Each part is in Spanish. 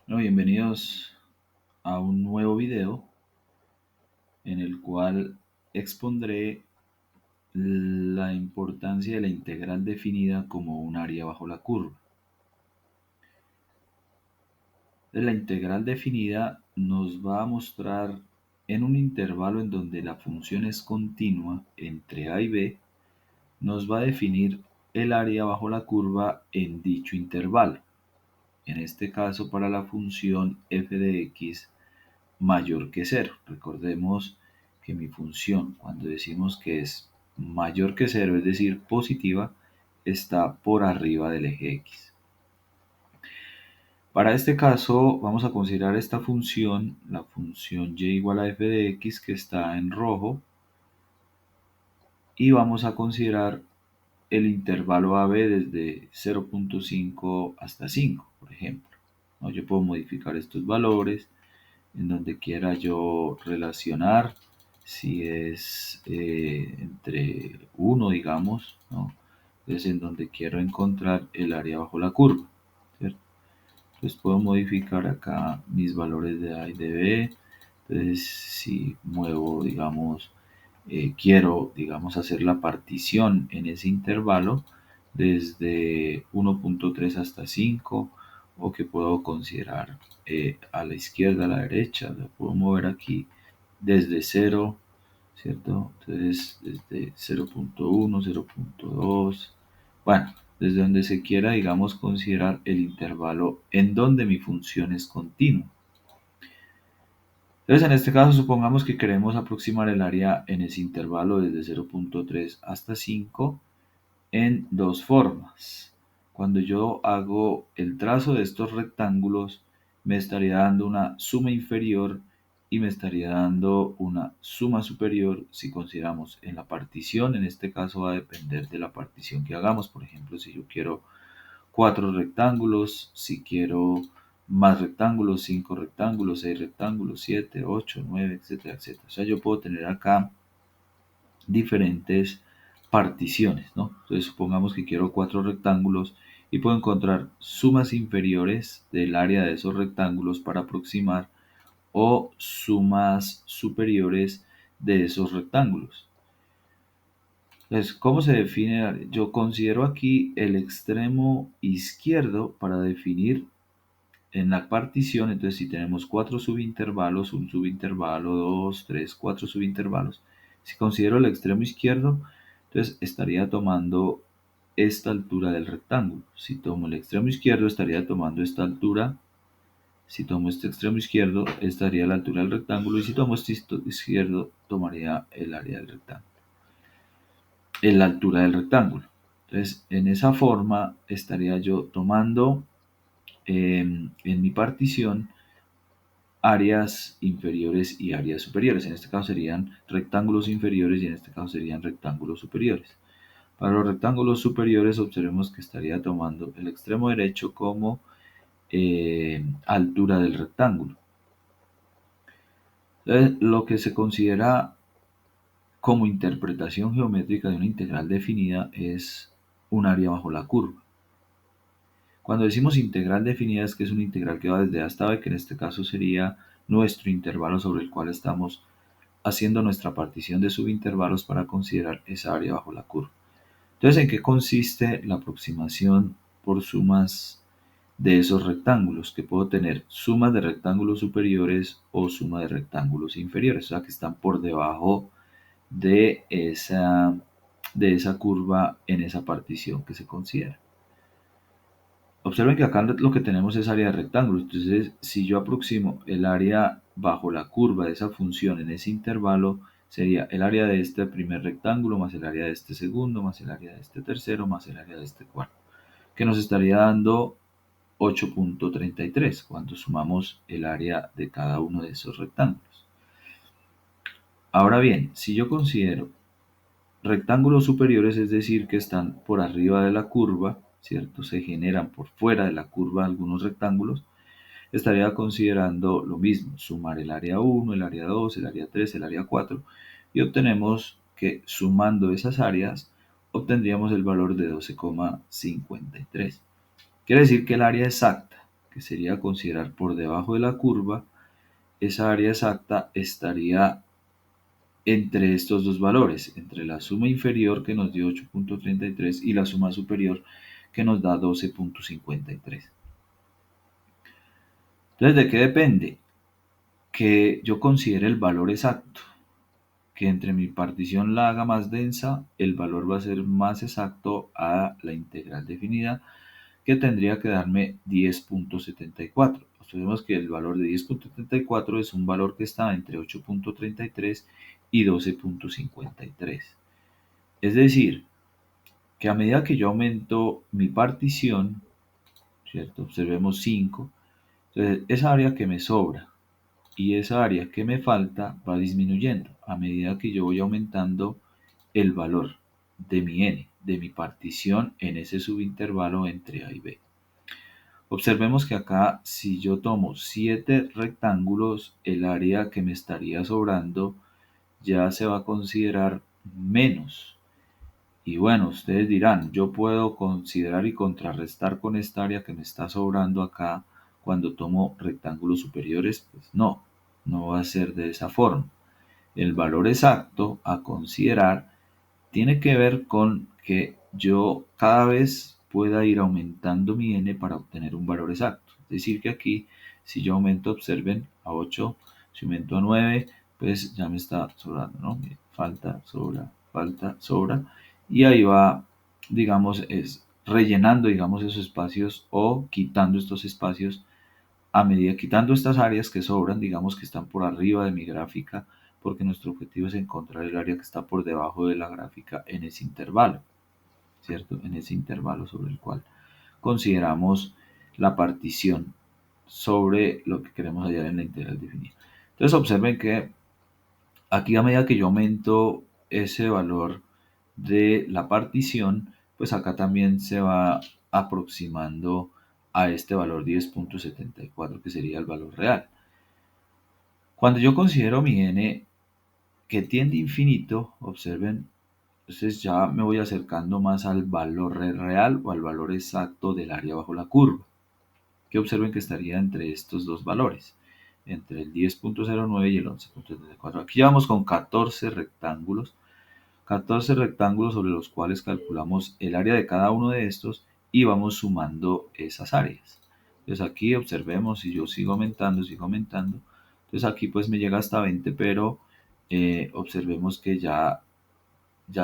Bueno, bienvenidos a un nuevo video en el cual expondré la importancia de la integral definida como un área bajo la curva. La integral definida nos va a mostrar en un intervalo en donde la función es continua entre a y b, nos va a definir el área bajo la curva en dicho intervalo. En este caso para la función f de x mayor que cero. Recordemos que mi función, cuando decimos que es mayor que cero, es decir, positiva, está por arriba del eje x. Para este caso vamos a considerar esta función, la función y igual a f de x, que está en rojo, y vamos a considerar el intervalo AB desde 0.5 hasta 5, por ejemplo. ¿No? Yo puedo modificar estos valores en donde quiera yo relacionar, si es entre 1, digamos, ¿no? Es en donde quiero encontrar el área bajo la curva, ¿cierto? Entonces puedo modificar acá mis valores de A y de B. Entonces si muevo, digamos, quiero, digamos, hacer la partición en ese intervalo desde 1.3 hasta 5, o que puedo considerar a la izquierda, a la derecha, lo puedo mover aquí desde 0, ¿cierto? Entonces desde 0.1, 0.2, bueno, desde donde se quiera, digamos, considerar el intervalo en donde mi función es continua. Entonces, en este caso, supongamos que queremos aproximar el área en ese intervalo desde 0.3 hasta 5 en dos formas. Cuando yo hago el trazo de estos rectángulos, me estaría dando una suma inferior y me estaría dando una suma superior si consideramos en la partición. En este caso va a depender de la partición que hagamos. Por ejemplo, si yo quiero 4 rectángulos, si quiero más rectángulos, 5 rectángulos, 6 rectángulos, 7, 8, 9, etcétera, etcétera. O sea, yo puedo tener acá diferentes particiones, ¿no? Entonces supongamos que quiero 4 rectángulos y puedo encontrar sumas inferiores del área de esos rectángulos para aproximar, o sumas superiores de esos rectángulos. Entonces, ¿cómo se define? Yo considero aquí el extremo izquierdo para definir en la partición. Entonces, si tenemos 4 subintervalos, un subintervalo, 2, 3, 4 subintervalos, si considero el extremo izquierdo, entonces estaría tomando esta altura del rectángulo. Si tomo el extremo izquierdo, estaría tomando esta altura. Si tomo este extremo izquierdo, estaría a la altura del rectángulo. Y si tomo este izquierdo, tomaría el área del rectángulo, en la altura del rectángulo. Entonces, en esa forma estaría yo tomando en mi partición áreas inferiores y áreas superiores. En este caso serían rectángulos inferiores y en este caso serían rectángulos superiores. Para los rectángulos superiores, observemos que estaría tomando el extremo derecho como altura del rectángulo. Entonces, lo que se considera como interpretación geométrica de una integral definida es un área bajo la curva. Cuando decimos integral definida, es que es una integral que va desde A hasta B, que en este caso sería nuestro intervalo sobre el cual estamos haciendo nuestra partición de subintervalos para considerar esa área bajo la curva. Entonces, ¿en qué consiste la aproximación por sumas de esos rectángulos? Que puedo tener sumas de rectángulos superiores o suma de rectángulos inferiores, o sea, que están por debajo de esa curva en esa partición que se considera. Observen que acá lo que tenemos es área de rectángulos. Entonces, si yo aproximo el área bajo la curva de esa función en ese intervalo, sería el área de este primer rectángulo más el área de este segundo, más el área de este tercero, más el área de este cuarto, que nos estaría dando 8.33 cuando sumamos el área de cada uno de esos rectángulos. Ahora bien, si yo considero rectángulos superiores, es decir, que están por arriba de la curva, ¿cierto? Se generan por fuera de la curva algunos rectángulos, estaría considerando lo mismo, sumar el área 1, el área 2, el área 3, el área 4, y obtenemos que sumando esas áreas obtendríamos el valor de 12,53. Quiere decir que el área exacta que sería considerar por debajo de la curva, esa área exacta estaría entre estos dos valores, entre la suma inferior que nos dio 8.33 y la suma superior que nos da 12.53. Entonces, ¿de qué depende? Que yo considere el valor exacto, que entre mi partición la haga más densa, el valor va a ser más exacto a la integral definida, que tendría que darme 10.74. Observemos que el valor de 10.74 es un valor que está entre 8.33 y 12.53. Es decir, que a medida que yo aumento mi partición, ¿cierto? Observemos 5, entonces esa área que me sobra y esa área que me falta va disminuyendo a medida que yo voy aumentando el valor de mi n, de mi partición en ese subintervalo entre A y B. Observemos que acá, si yo tomo 7 rectángulos, el área que me estaría sobrando ya se va a considerar menos. Y bueno, ustedes dirán, yo puedo considerar y contrarrestar con esta área que me está sobrando acá cuando tomo rectángulos superiores. Pues no, no va a ser de esa forma. El valor exacto a considerar tiene que ver con que yo cada vez pueda ir aumentando mi n para obtener un valor exacto. Es decir, que aquí, si yo aumento, observen, a 8, si aumento a 9, pues ya me está sobrando, ¿no? Falta, sobra, falta, sobra. Y ahí va, digamos, es rellenando, digamos, esos espacios o quitando estos espacios a medida, quitando estas áreas que sobran, digamos que están por arriba de mi gráfica, porque nuestro objetivo es encontrar el área que está por debajo de la gráfica en ese intervalo, ¿cierto? En ese intervalo sobre el cual consideramos la partición sobre lo que queremos hallar en la integral definida. Entonces observen que aquí a medida que yo aumento ese valor de la partición, pues acá también se va aproximando a este valor 10.74 que sería el valor real. Cuando yo considero mi n que tiende a infinito, observen, entonces ya me voy acercando más al valor real o al valor exacto del área bajo la curva, que observen que estaría entre estos dos valores, entre el 10.09 y el 11.74. Aquí ya vamos con 14 rectángulos, 14 rectángulos sobre los cuales calculamos el área de cada uno de estos y vamos sumando esas áreas. Entonces aquí observemos, si yo sigo aumentando, entonces aquí pues me llega hasta 20, pero observemos que ya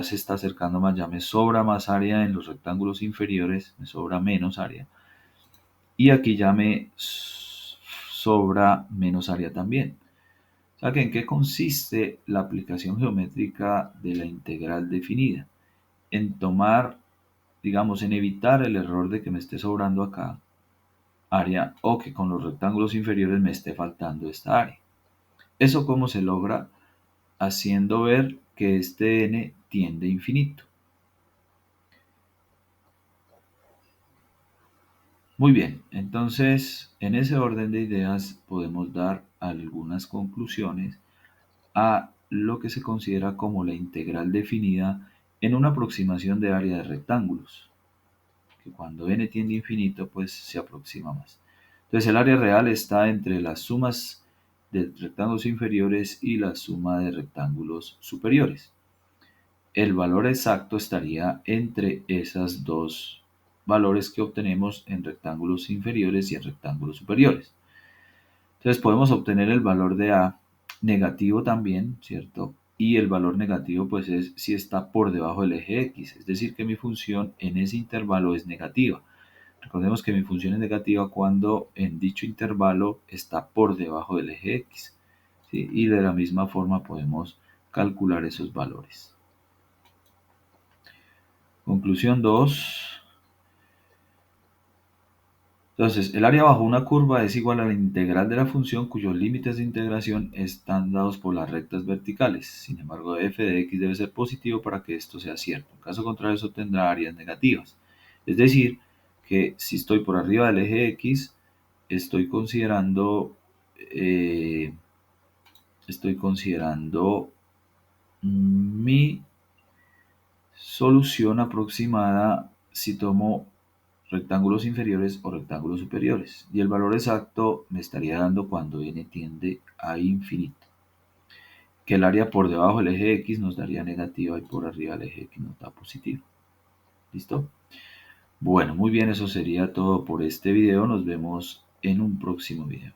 se está acercando más, ya me sobra más área en los rectángulos inferiores, me sobra menos área. Y aquí ya me sobra menos área también. O sea, que ¿en qué consiste la aplicación geométrica de la integral definida? En tomar, digamos, en evitar el error de que me esté sobrando acá área o que con los rectángulos inferiores me esté faltando esta área. ¿Eso cómo se logra? Haciendo ver que este n tiende a infinito. Muy bien, entonces en ese orden de ideas podemos dar algunas conclusiones a lo que se considera como la integral definida en una aproximación de área de rectángulos, que cuando n tiende a infinito pues se aproxima más. Entonces el área real está entre las sumas de rectángulos inferiores y la suma de rectángulos superiores. El valor exacto estaría entre esas dos valores que obtenemos en rectángulos inferiores y en rectángulos superiores. Entonces podemos obtener el valor de A negativo también, ¿cierto? Y el valor negativo pues es si está por debajo del eje X, es decir que mi función en ese intervalo es negativa. Recordemos que mi función es negativa cuando en dicho intervalo está por debajo del eje X, ¿sí? Y de la misma forma podemos calcular esos valores. Conclusión 2. Entonces, el área bajo una curva es igual a la integral de la función cuyos límites de integración están dados por las rectas verticales. Sin embargo, f de x debe ser positivo para que esto sea cierto. En caso contrario, eso tendrá áreas negativas. Es decir, que si estoy por arriba del eje x, estoy considerando, eh, mi solución aproximada si tomo rectángulos inferiores o rectángulos superiores. Y el valor exacto me estaría dando cuando n tiende a infinito. Que el área por debajo del eje X nos daría negativa y por arriba del eje X nos da positivo. ¿Listo? Bueno, muy bien, eso sería todo por este video. Nos vemos en un próximo video.